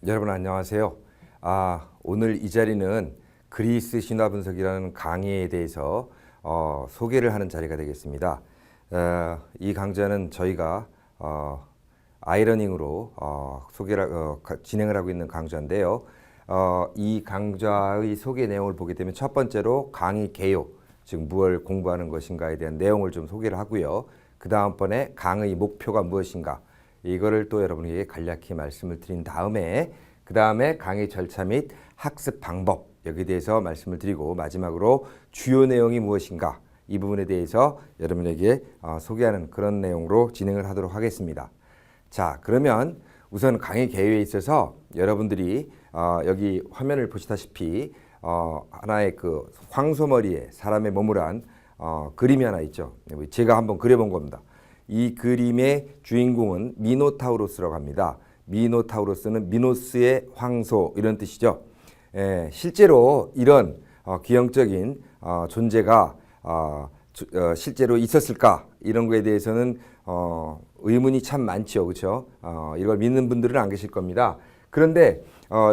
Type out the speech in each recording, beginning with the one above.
여러분 안녕하세요. 오늘 이 자리는 그리스 신화 분석이라는 강의에 대해서 소개를 하는 자리가 되겠습니다. 이 강좌는 저희가 아이러닝으로 진행을 하고 있는 강좌인데요. 이 강좌의 소개 내용을 보게 되면 첫 번째로 강의 개요, 즉 무엇을 공부하는 것인가에 대한 내용을 좀 소개를 하고요. 그 다음번에 강의 목표가 무엇인가, 이거를 또 여러분에게 간략히 말씀을 드린 다음에 그 다음에 강의 절차 및 학습 방법, 여기에 대해서 말씀을 드리고 마지막으로 주요 내용이 무엇인가, 이 부분에 대해서 여러분에게 소개하는 그런 내용으로 진행을 하도록 하겠습니다. 자, 그러면 우선 강의 개요에 있어서 여러분들이 여기 화면을 보시다시피 하나의 그 황소머리에 사람의 몸을 한 그림이 하나 있죠. 제가 한번 그려본 겁니다. 이 그림의 주인공은 미노타우로스라고 합니다. 미노타우로스는 미노스의 황소, 이런 뜻이죠. 실제로 이런 기형적인 존재가 실제로 있었을까, 이런 거에 대해서는 의문이 참 많죠. 그렇죠? 이걸 믿는 분들은 안 계실 겁니다. 그런데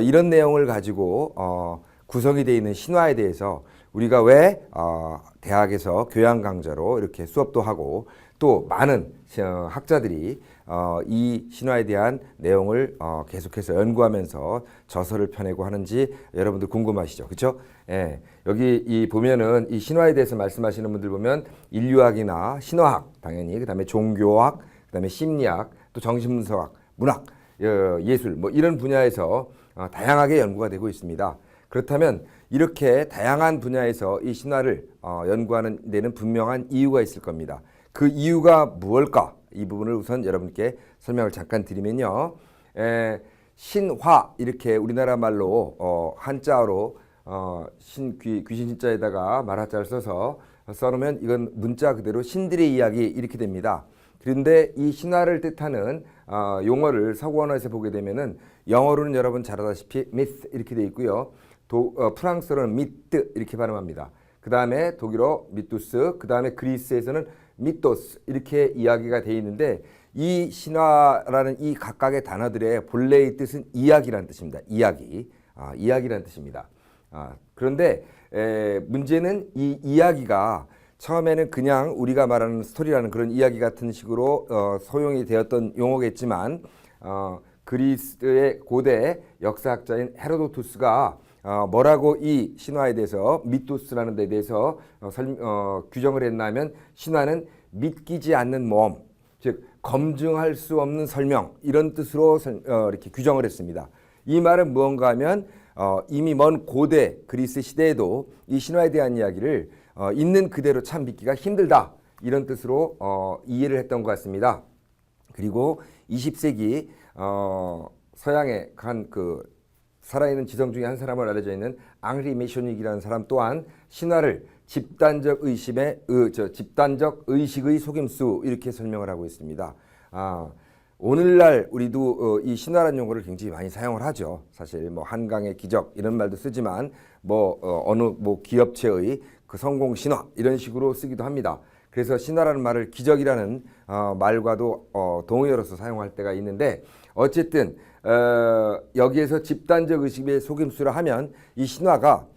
이런 내용을 가지고 구성이 되어 있는 신화에 대해서 우리가 왜 대학에서 교양 강좌로 이렇게 수업도 하고 또 많은 학자들이 이 신화에 대한 내용을 계속해서 연구하면서 저서를 펴내고 하는지 여러분들 궁금하시죠? 그렇죠? 예, 여기 보면은 이 신화에 대해서 말씀하시는 분들 보면 인류학이나 신화학, 당연히 그다음에 종교학, 그다음에 심리학, 또 정신분석학, 문학, 예술, 뭐 이런 분야에서 다양하게 연구가 되고 있습니다. 그렇다면 이렇게 다양한 분야에서 이 신화를 연구하는 데는 분명한 이유가 있을 겁니다. 그 이유가 무엇일까? 이 부분을 우선 여러분께 설명을 잠깐 드리면요. 신화, 이렇게 우리나라 말로 한자어로 귀신 신자에다가 말한자를 써놓으면 이건 문자 그대로 신들의 이야기, 이렇게 됩니다. 그런데 이 신화를 뜻하는 용어를 서구언어에서 보게 되면은 영어로는 여러분 잘 아다시피 myth 이렇게 되어 있고요. 프랑스어로는 미트 이렇게 발음합니다. 그 다음에 독일어 미투스, 그 다음에 그리스에서는 미토스, 이렇게 이야기가 되어 있는데 이 신화라는 이 각각의 단어들의 본래의 뜻은 이야기라는 뜻입니다. 이야기라는 뜻입니다. 그런데 문제는 이 이야기가 처음에는 그냥 우리가 말하는 스토리라는 그런 이야기 같은 식으로 소용이 되었던 용어겠지만 그리스의 고대 역사학자인 헤로도투스가 뭐라고 이 신화에 대해서 미토스라는 데 대해서 규정을 했냐면 신화는 믿기지 않는 모험, 즉 검증할 수 없는 설명, 이런 뜻으로 이렇게 규정을 했습니다. 이 말은 무언가 하면 이미 먼 고대 그리스 시대에도 이 신화에 대한 이야기를 있는 그대로 참 믿기가 힘들다, 이런 뜻으로 이해를 했던 것 같습니다. 그리고 20세기 서양의 한 살아있는 지성 중에 한 사람으로 알려져 있는 앙리 메쇼닉이라는 사람 또한 신화를 집단적 의식의 속임수, 이렇게 설명을 하고 있습니다. 오늘날 우리도 이 신화라는 용어를 굉장히 많이 사용을 하죠. 사실 뭐 한강의 기적 이런 말도 쓰지만 어느 기업체의 그 성공 신화, 이런 식으로 쓰기도 합니다. 그래서 신화라는 말을 기적이라는 말과도 동의어로서 사용할 때가 있는데, 어쨌든 여기에서 집단적 의식의 속임수라 하면 이 신화가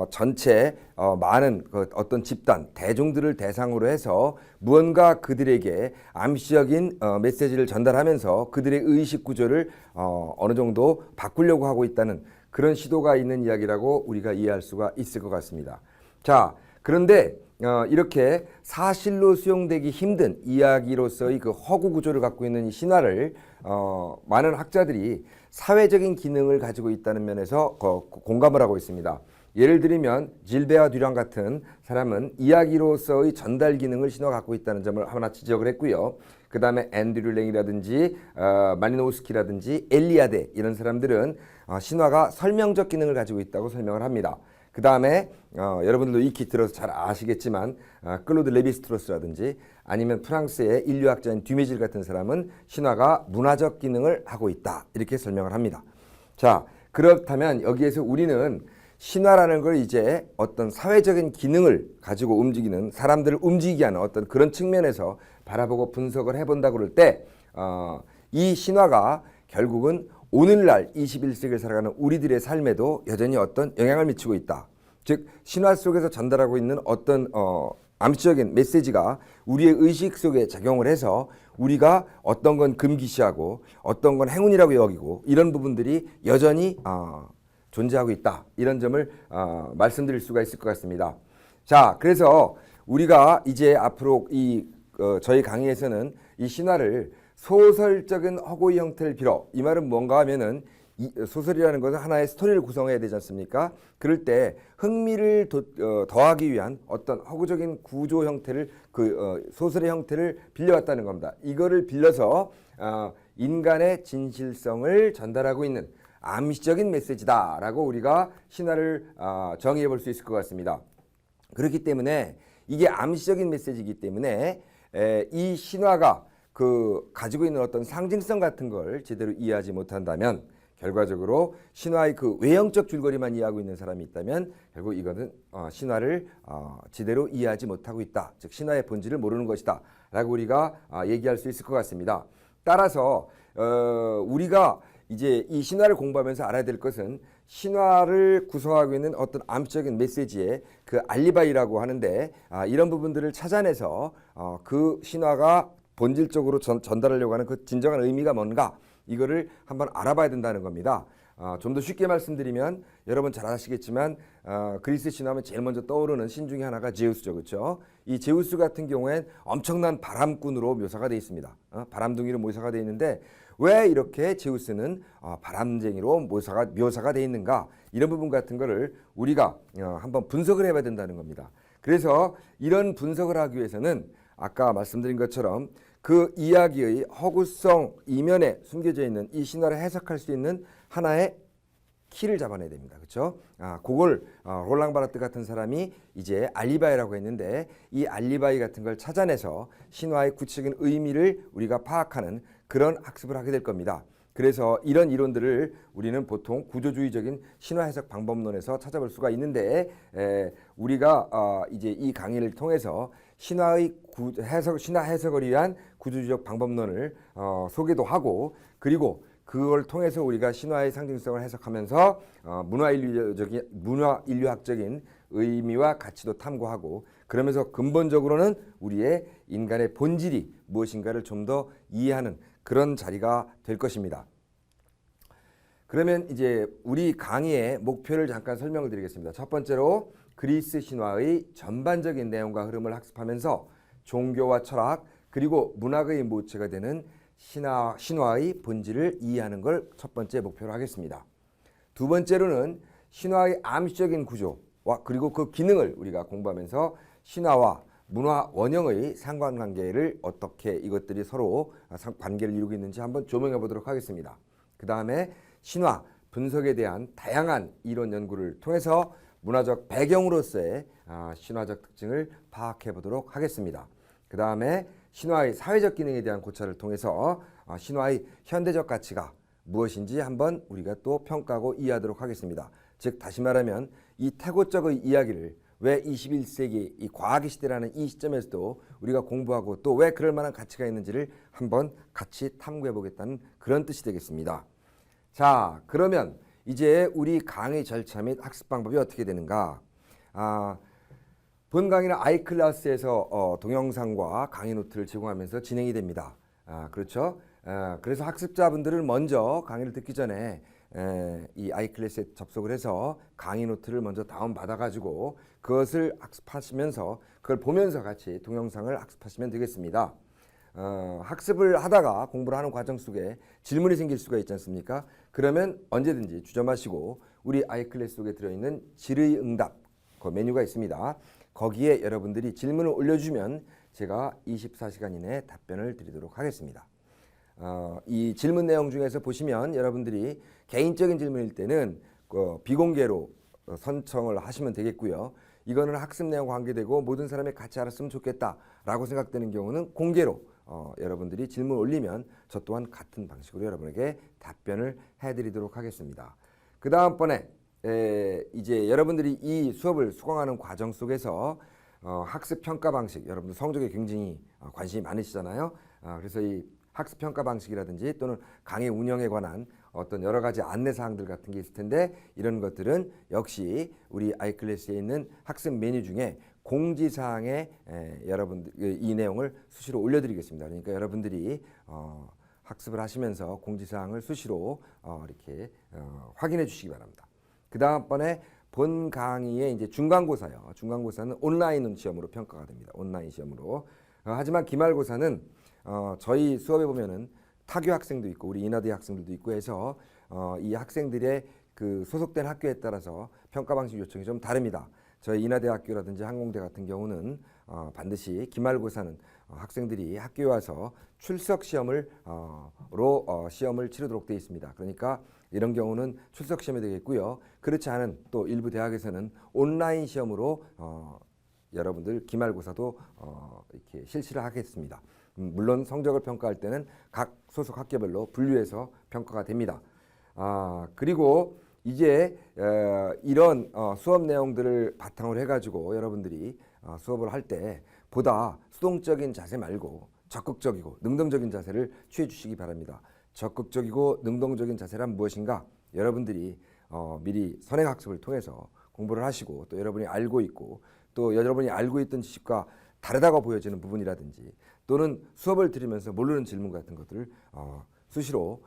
전체 많은 어떤 집단, 대중들을 대상으로 해서 무언가 그들에게 암시적인 메시지를 전달하면서 그들의 의식 구조를 어느 정도 바꾸려고 하고 있다는 그런 시도가 있는 이야기라고 우리가 이해할 수가 있을 것 같습니다. 자, 그런데 이렇게 사실로 수용되기 힘든 이야기로서의 그 허구 구조를 갖고 있는 이 신화를 많은 학자들이 사회적인 기능을 가지고 있다는 면에서 공감을 하고 있습니다. 예를 들면 질베아 듀랑 같은 사람은 이야기로서의 전달 기능을 신화가 갖고 있다는 점을 하나 지적을 했고요. 그 다음에 앤드류 랭이라든지 마리노우스키라든지 엘리아데, 이런 사람들은 신화가 설명적 기능을 가지고 있다고 설명을 합니다. 그 다음에 여러분들도 익히 들어서 잘 아시겠지만 클로드 레비스트로스라든지 아니면 프랑스의 인류학자인 듀메질 같은 사람은 신화가 문화적 기능을 하고 있다, 이렇게 설명을 합니다. 자, 그렇다면 여기에서 우리는 신화라는 걸 이제 어떤 사회적인 기능을 가지고 움직이는, 사람들을 움직이게 하는 어떤 그런 측면에서 바라보고 분석을 해본다고 그럴 때 이 신화가 결국은 오늘날 21세기를 살아가는 우리들의 삶에도 여전히 어떤 영향을 미치고 있다. 즉 신화 속에서 전달하고 있는 어떤 암시적인 메시지가 우리의 의식 속에 작용을 해서 우리가 어떤 건 금기시하고 어떤 건 행운이라고 여기고 이런 부분들이 여전히 존재하고 있다. 이런 점을 말씀드릴 수가 있을 것 같습니다. 자, 그래서 우리가 이제 앞으로 저희 강의에서는 이 신화를 소설적인 허구의 형태를 빌어, 이 말은 뭔가 하면은 소설이라는 것은 하나의 스토리를 구성해야 되지 않습니까? 그럴 때 흥미를 더하기 위한 어떤 허구적인 구조 형태를 소설의 형태를 빌려왔다는 겁니다. 이거를 빌려서 인간의 진실성을 전달하고 있는 암시적인 메시지다라고 우리가 신화를 정의해 볼 수 있을 것 같습니다. 그렇기 때문에 이게 암시적인 메시지이기 때문에 이 신화가 가지고 있는 어떤 상징성 같은 걸 제대로 이해하지 못한다면 결과적으로 신화의 외형적 줄거리만 이해하고 있는 사람이 있다면 결국 이것은 신화를 제대로 이해하지 못하고 있다. 즉 신화의 본질을 모르는 것이다 라고 우리가 얘기할 수 있을 것 같습니다. 따라서 우리가 이제 이 신화를 공부하면서 알아야 될 것은 신화를 구성하고 있는 어떤 암시적인 메시지의 알리바이라고 하는데 이런 부분들을 찾아내서 그 신화가 본질적으로 전달하려고 하는 그 진정한 의미가 뭔가 이거를 한번 알아봐야 된다는 겁니다. 좀 더 쉽게 말씀드리면 여러분 잘 아시겠지만 그리스 신화하면 제일 먼저 떠오르는 신 중에 하나가 제우스죠. 그렇죠? 이 제우스 같은 경우엔 엄청난 바람꾼으로 묘사가 되어 있습니다. 바람둥이로 묘사가 되어 있는데 왜 이렇게 제우스는 바람쟁이로 묘사가 되어 있는가, 이런 부분 같은 거를 우리가 한번 분석을 해봐야 된다는 겁니다. 그래서 이런 분석을 하기 위해서는 아까 말씀드린 것처럼 그 이야기의 허구성 이면에 숨겨져 있는 이 신화를 해석할 수 있는 하나의 키를 잡아내야 됩니다. 그렇죠? 그걸 롤랑 바르트 같은 사람이 이제 알리바이라고 했는데 이 알리바이 같은 걸 찾아내서 신화의 구체적인 의미를 우리가 파악하는 그런 학습을 하게 될 겁니다. 그래서 이런 이론들을 우리는 보통 구조주의적인 신화 해석 방법론에서 찾아볼 수가 있는데 우리가 이제 이 강의를 통해서 신화 해석을 위한 구조주의적 방법론을 소개도 하고, 그리고 그걸 통해서 우리가 신화의 상징성을 해석하면서 문화인류학적인 의미와 가치도 탐구하고, 그러면서 근본적으로는 우리의 인간의 본질이 무엇인가를 좀 더 이해하는 그런 자리가 될 것입니다. 그러면 이제 우리 강의의 목표를 잠깐 설명을 드리겠습니다. 첫 번째로 그리스 신화의 전반적인 내용과 흐름을 학습하면서 종교와 철학 그리고 문학의 모체가 되는 신화의 본질을 이해하는 걸 첫 번째 목표로 하겠습니다. 두 번째로는 신화의 암시적인 구조와 그리고 그 기능을 우리가 공부하면서 신화와 문화 원형의 상관관계를 어떻게 이것들이 서로 관계를 이루고 있는지 한번 조명해 보도록 하겠습니다. 그 다음에 신화 분석에 대한 다양한 이론 연구를 통해서 문화적 배경으로서의 신화적 특징을 파악해 보도록 하겠습니다. 그 다음에 신화의 사회적 기능에 대한 고찰을 통해서 신화의 현대적 가치가 무엇인지 한번 우리가 또 평가하고 이해하도록 하겠습니다. 즉 다시 말하면 이 태고적의 이야기를 왜 21세기 이 과학의 시대라는 이 시점에서도 우리가 공부하고 또 왜 그럴 만한 가치가 있는지를 한번 같이 탐구해 보겠다는 그런 뜻이 되겠습니다. 자, 그러면 이제 우리 강의 절차 및 학습 방법이 어떻게 되는가? 본 강의는 아이클래스에서 동영상과 강의 노트를 제공하면서 진행이 됩니다. 그렇죠? 그래서 학습자분들은 먼저 강의를 듣기 전에 이 아이클래스에 접속을 해서 강의 노트를 먼저 다운받아가지고 그것을 학습하시면서 그걸 보면서 같이 동영상을 학습하시면 되겠습니다. 학습을 하다가 공부를 하는 과정 속에 질문이 생길 수가 있지 않습니까? 그러면 언제든지 주저마시고 우리 아이클래스 속에 들어있는 질의응답 그 메뉴가 있습니다. 거기에 여러분들이 질문을 올려주면 제가 24시간 이내에 답변을 드리도록 하겠습니다. 이 질문 내용 중에서 보시면 여러분들이 개인적인 질문일 때는 비공개로 선청을 하시면 되겠고요. 이거는 학습 내용과 관계되고 모든 사람이 같이 알았으면 좋겠다라고 생각되는 경우는 공개로 여러분들이 질문 올리면 저 또한 같은 방식으로 여러분에게 답변을 해드리도록 하겠습니다. 그 다음번에 이제 여러분들이 이 수업을 수강하는 과정 속에서 학습 평가 방식, 여러분들 성적에 굉장히 관심이 많으시잖아요. 그래서 이 학습 평가 방식이라든지 또는 강의 운영에 관한 어떤 여러 가지 안내 사항들 같은 게 있을 텐데 이런 것들은 역시 우리 아이클래스에 있는 학습 메뉴 중에 공지사항에 여러분들 이 내용을 수시로 올려드리겠습니다. 그러니까 여러분들이 학습을 하시면서 공지사항을 수시로 이렇게 확인해 주시기 바랍니다. 그 다음번에 본 강의의 이제 중간고사요. 중간고사는 온라인 시험으로 평가가 됩니다. 온라인 시험으로. 하지만 기말고사는 저희 수업에 보면은 타교 학생도 있고 우리 인하대 학생들도 있고 해서 이 학생들의 그 소속된 학교에 따라서 평가 방식 요청이 좀 다릅니다. 저희 인하대학교라든지 항공대 같은 경우는 반드시 기말고사는 학생들이 학교에 와서 출석 시험을 시험을 치르도록 되어 있습니다. 그러니까 이런 경우는 출석 시험이 되겠고요. 그렇지 않은 또 일부 대학에서는 온라인 시험으로 여러분들 기말고사도 이렇게 실시를 하겠습니다. 물론 성적을 평가할 때는 각 소속 학교별로 분류해서 평가가 됩니다. 그리고 이제 이런 수업 내용들을 바탕으로 해가지고 여러분들이 수업을 할 때 보다 수동적인 자세 말고 적극적이고 능동적인 자세를 취해 주시기 바랍니다. 적극적이고 능동적인 자세란 무엇인가? 여러분들이 미리 선행학습을 통해서 공부를 하시고 또 여러분이 알고 있고 또 여러분이 알고 있던 지식과 다르다고 보여지는 부분이라든지 또는 수업을 들으면서 모르는 질문 같은 것들을 수시로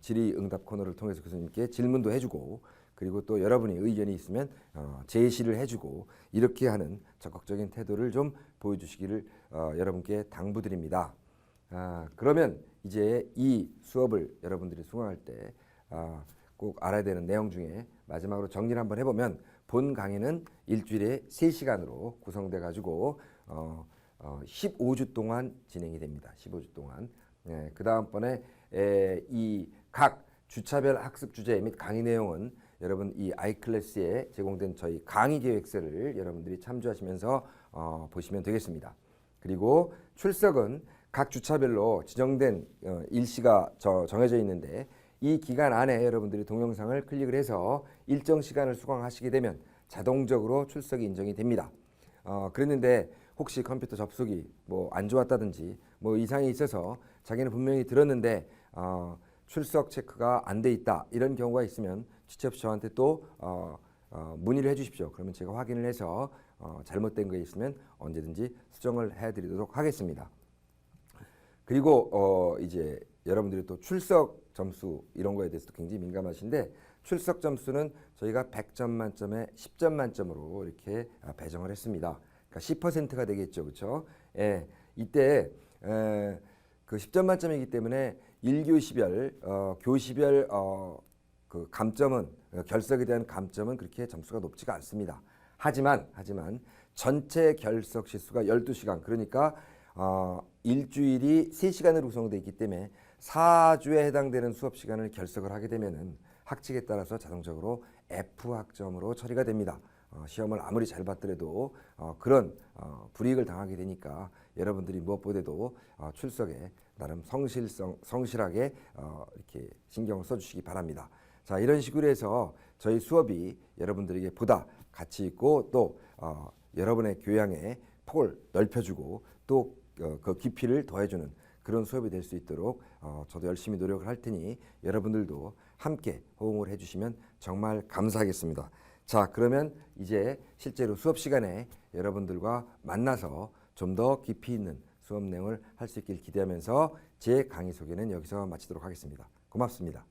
질의응답 코너를 통해서 교수님께 질문도 해주고 그리고 또 여러분이 의견이 있으면 제시를 해주고 이렇게 하는 적극적인 태도를 좀 보여주시기를 여러분께 당부드립니다. 그러면 이제 이 수업을 여러분들이 수강할 때 꼭 알아야 되는 내용 중에 마지막으로 정리를 한번 해보면 본 강의는 일주일에 3시간으로 구성돼 가지고 15주 동안 진행이 됩니다. 15주 동안. 그 다음번에 이 각 주차별 학습 주제 및 강의 내용은 여러분 이 아이클래스에 제공된 저희 강의 계획서를 여러분들이 참조하시면서 보시면 되겠습니다. 그리고 출석은 각 주차별로 지정된 일시가 정해져 있는데 이 기간 안에 여러분들이 동영상을 클릭을 해서 일정 시간을 수강하시게 되면 자동적으로 출석이 인정이 됩니다. 그랬는데 혹시 컴퓨터 접속이 뭐 안 좋았다든지 뭐 이상이 있어서 자기는 분명히 들었는데 출석 체크가 안 돼 있다 이런 경우가 있으면 취재부처한테 또 문의를 해 주십시오. 그러면 제가 확인을 해서 잘못된 거 있으면 언제든지 수정을 해드리도록 하겠습니다. 그리고 이제 여러분들이 또 출석 점수 이런 거에 대해서도 굉장히 민감하신데 출석 점수는 저희가 100점 만점에 10점 만점으로 이렇게 배정을 했습니다. 그러니까 10%가 되겠죠. 그렇죠? 예. 이때 그 10점 만점이기 때문에 1교시별 교시별 그 감점은 결석에 대한 감점은 그렇게 점수가 높지가 않습니다. 하지만 전체 결석 시수가 12시간 그러니까 일주일이 3시간으로 구성되어 있기 때문에 4주에 해당되는 수업 시간을 결석을 하게 되면은 학칙에 따라서 자동적으로 F학점으로 처리가 됩니다. 시험을 아무리 잘 봤더라도 그런 불이익을 당하게 되니까 여러분들이 무엇보다도 출석에 나름 성실하게 이렇게 신경을 써주시기 바랍니다. 자, 이런 식으로 해서 저희 수업이 여러분들에게 보다 가치 있고 또 여러분의 교양의 폭을 넓혀주고 또 그 깊이를 더해주는 그런 수업이 될 수 있도록 저도 열심히 노력을 할 테니 여러분들도 함께 호응을 해주시면 정말 감사하겠습니다. 자, 그러면 이제 실제로 수업 시간에 여러분들과 만나서 좀 더 깊이 있는 수업 내용을 할 수 있길 기대하면서 제 강의 소개는 여기서 마치도록 하겠습니다. 고맙습니다.